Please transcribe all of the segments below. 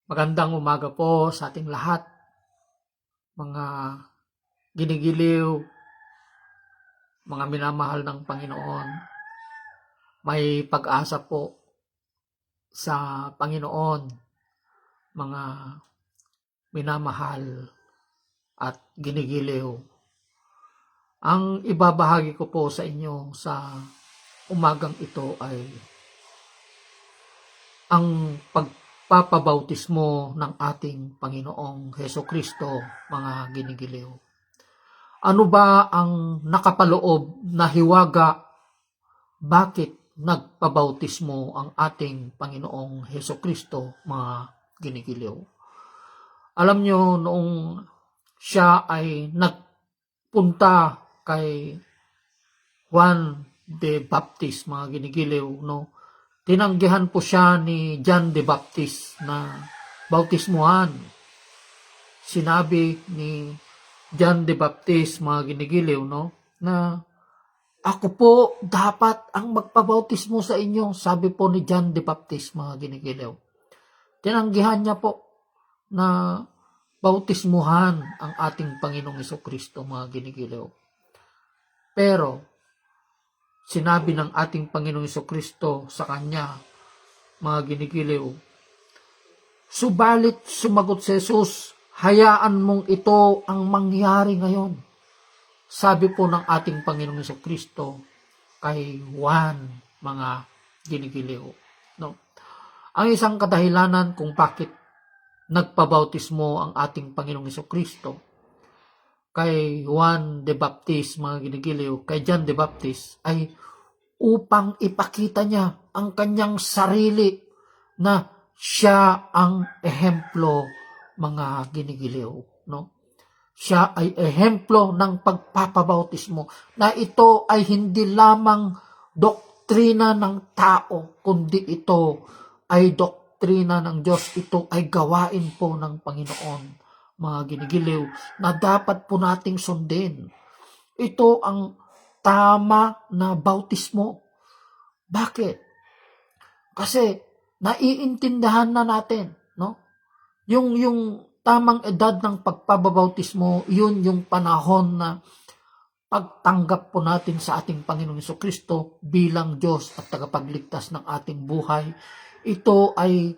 Magandang umaga po sa ating lahat, mga ginigiliw, mga minamahal ng Panginoon. May pag-asa po sa Panginoon, mga minamahal at ginigiliw. Ang ibabahagi ko po sa inyo sa umagang ito ay ang pagpapabautismo ng ating Panginoong Hesukristo, mga ginigiliw. Ano ba ang nakapaloob na hiwaga? Bakit nagpabautismo ang ating Panginoong Hesukristo, mga ginigiliw? Alam nyo, noong siya ay nagpunta kay Juan the Baptist, mga ginigiliw, no? Tinanggihan po siya ni John the Baptist na bautismuhan. Sinabi ni John the Baptist, mga ginigiliw, no, na ako po dapat ang magpabautismo sa inyo, sabi po ni John the Baptist, mga ginigiliw. Tinanggihan niya po na bautismuhan ang ating Panginoong Hesukristo, mga ginigiliw. Pero sinabi ng ating Panginoong Hesukristo sa kanya, mga ginigiliw, subalit sumagot si Jesus, hayaan mong ito ang mangyari ngayon. Sabi po ng ating Panginoong Hesukristo kay Juan, mga ginigiliw. No? Ang isang kadahilanan kung bakit nagpabautismo ang ating Panginoong Hesukristo kay Juan the Baptist, mga ginigiliw, kay John the Baptist, ay upang ipakita niya ang kanyang sarili na siya ang ehemplo, mga ginigiliw. No? Siya ay ehemplo ng pagpapabautismo na ito ay hindi lamang doktrina ng tao, kundi ito ay doktrina ng Diyos. Ito ay gawain po ng Panginoon, mga ginigiliw, na dapat po nating sundin. Ito ang tama na bautismo. Bakit? Kasi naiintindihan na natin, no? Yung tamang edad ng pagpabautismo, yun yung panahon na pagtanggap po natin sa ating Panginoong Hesukristo bilang Diyos at tagapagligtas ng ating buhay. Ito ay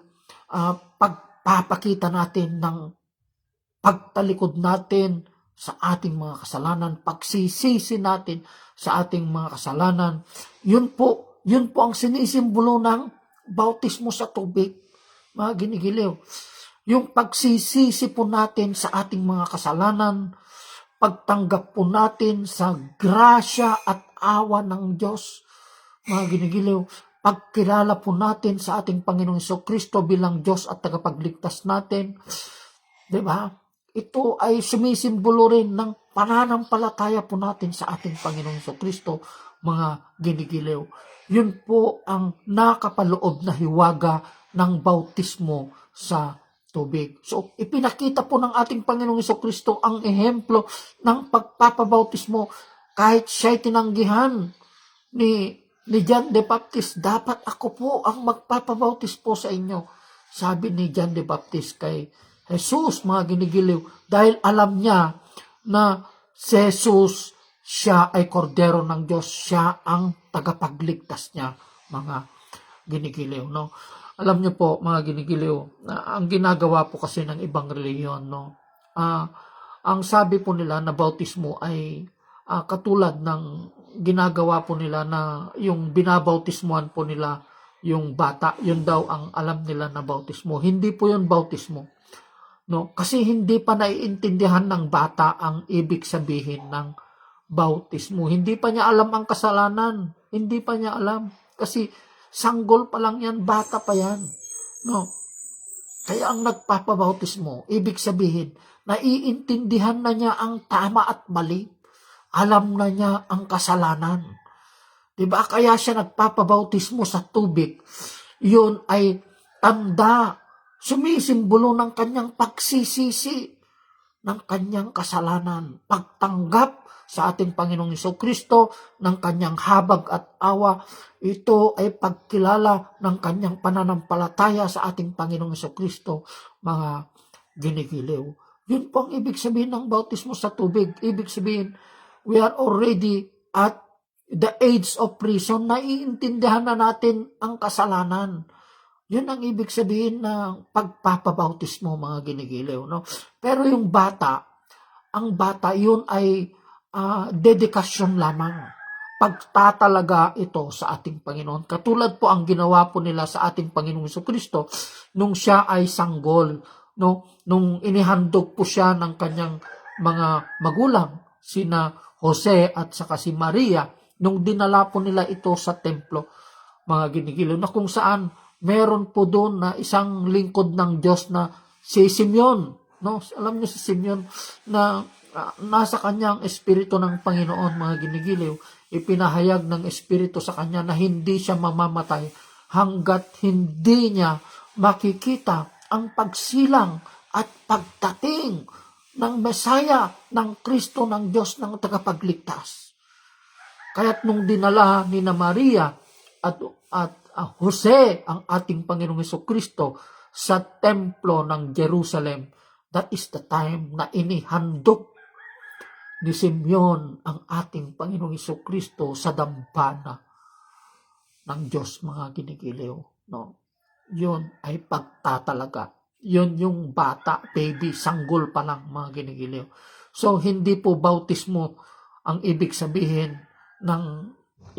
pagpapakita natin ng pagtalikod natin sa ating mga kasalanan, pagsisisi natin sa ating mga kasalanan. Yun po ang sinisimbolo ng bautismo sa tubig, mga ginigiliw. Yung pagsisisi po natin sa ating mga kasalanan, pagtanggap po natin sa grasya at awa ng Diyos, mga ginigiliw, pagkilala po natin sa ating Panginoong Hesukristo bilang Diyos at tagapagligtas natin, di ba? Ito ay sumisimbolo rin ng pananampalataya po natin sa ating Panginoong Hesukristo, mga ginigiliw. Yun po ang nakapaloob na hiwaga ng bautismo sa tubig. So, ipinakita po ng ating Panginoong Hesukristo ang ehemplo ng pagpapabautismo. Kahit siya'y tinanggihan ni John the Baptist, dapat ako po ang magpapabautis po sa inyo. Sabi ni John the Baptist kay Jesus, mga ginigiliw, dahil alam niya na si Jesus, siya ay kordero ng Diyos, siya ang tagapagligtas niya, mga ginigiliw, no? Alam niyo po, mga ginigiliw, ang ginagawa po kasi ng ibang reliyon, no? Ang sabi po nila na bautismo ay katulad ng ginagawa po nila na yung binabautismuhan po nila yung bata, yun daw ang alam nila na bautismo. Hindi po yun bautismo. No, kasi hindi pa naiintindihan ng bata ang ibig sabihin ng bautismo. Hindi pa niya alam ang kasalanan. Hindi pa niya alam. Kasi sanggol pa lang yan, bata pa yan. No. Kaya ang nagpapabautismo, ibig sabihin, naiintindihan na niya ang tama at mali. Alam na niya ang kasalanan. Diba? Kaya siya nagpapabautismo sa tubig. Yun ay tanda, sumisimbolo ng kanyang pagsisisi. ng kanyang kasalanan, pagtanggap sa ating Panginoong Jesucristo ng kanyang habag at awa. Ito ay pagkilala ng kanyang pananampalataya sa ating Panginoong Jesucristo, mga ginigiliw. Yun po ang ibig sabihin ng bautismo sa tubig. Ibig sabihin, we are already at the age of reason. Naiintindihan na natin ang kasalanan. Yun ang ibig sabihin ng pagpapabautismo, mga ginigiliw. No? Pero yung bata, ang bata, yun ay dedikasyon lamang. Pagtatalaga ito sa ating Panginoon. Katulad po ang ginawa po nila sa ating Panginoong Jesucristo nung siya ay sanggol. No? Nung inihandog po siya ng kanyang mga magulang, sina Jose at saka si Maria, nung dinala po nila ito sa templo, mga ginigiliw, na kung saan meron po doon na isang lingkod ng Diyos na si Simeon. No? Alam niyo si Simeon na nasa kanyang espiritu ng Panginoon, mga ginigiliw, ipinahayag ng espiritu sa kanya na hindi siya mamamatay hanggat hindi niya makikita ang pagsilang at pagdating ng Mesaya, ng Kristo, ng Diyos, ng tagapagligtas. Kaya't nung dinala ni na Maria at Jose ang ating Panginoong Jesucristo sa templo ng Jerusalem, that is the time na inihandog ni Simeon ang ating Panginoong Jesucristo sa dambana ng Diyos, mga ginigiliw. No? Yun ay pagtatalaga. Yun yung bata, baby, sanggol pa lang, mga ginigiliw. So, hindi po bautismo ang ibig sabihin ng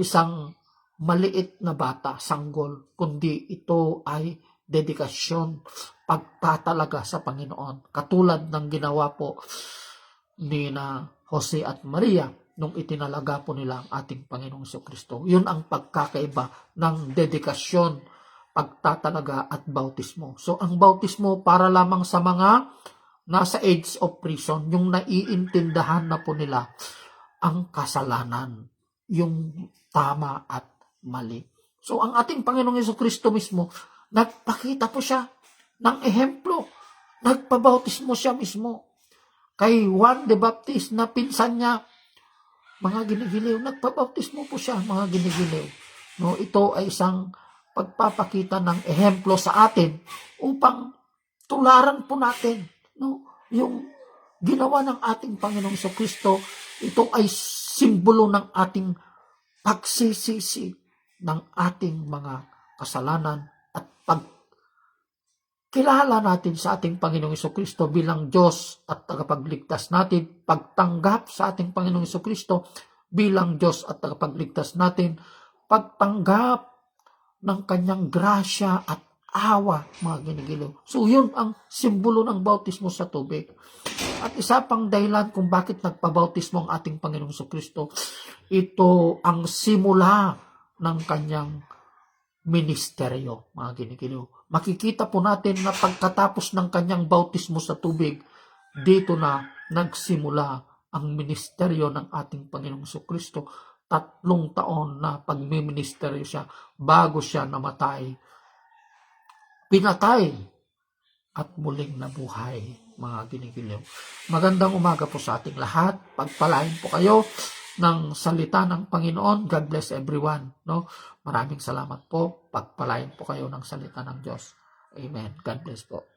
isang maliit na bata, sanggol, kundi ito ay dedikasyon, pagtatalaga sa Panginoon. Katulad ng ginawa po ni na Jose at Maria nung itinalaga po nila ang ating Panginoong Jesucristo. Yun ang pagkakaiba ng dedikasyon, pagtatalaga at bautismo. So, ang bautismo para lamang sa mga nasa age of reason, yung naiintindahan na po nila ang kasalanan, yung tama at mali. So, ang ating Panginoong Jesucristo mismo, nagpakita po siya ng ehemplo. Nagpabautismo siya mismo. Kay Juan the Baptist na pinsan niya, mga ginigiliw, nagpabautismo po siya, mga ginigiliw. No, ito ay isang pagpapakita ng ehemplo sa atin upang tularan po natin, no, yung ginawa ng ating Panginoong Jesucristo. Ito ay simbolo ng ating pagsisisi ng ating mga kasalanan at pagkilala natin sa ating Panginoong Jesucristo bilang Diyos at tagapagligtas natin, pagtanggap sa ating Panginoong Jesucristo bilang Diyos at tagapagligtas natin, pagtanggap ng kanyang grasya at awa, mga ginigiliw. So, yun ang simbolo ng bautismo sa tubig. At isa pang dahilan kung bakit nagpabautismo ang ating Panginoong Jesucristo, ito ang simula ng kanyang ministeryo, mga ginigiliw. Makikita po natin na pagkatapos ng kanyang bautismo sa tubig, dito na nagsimula ang ministeryo ng ating Panginoong Jesucristo. 3 taon na pagmiministeryo siya bago siya namatay, pinatay at muling nabuhay, mga ginigiliw. Magandang umaga po sa ating lahat. Pagpalain po kayo ng salita ng Panginoon. God bless everyone. No? Maraming salamat po. Pagpalain po kayo ng salita ng Diyos. Amen. God bless po.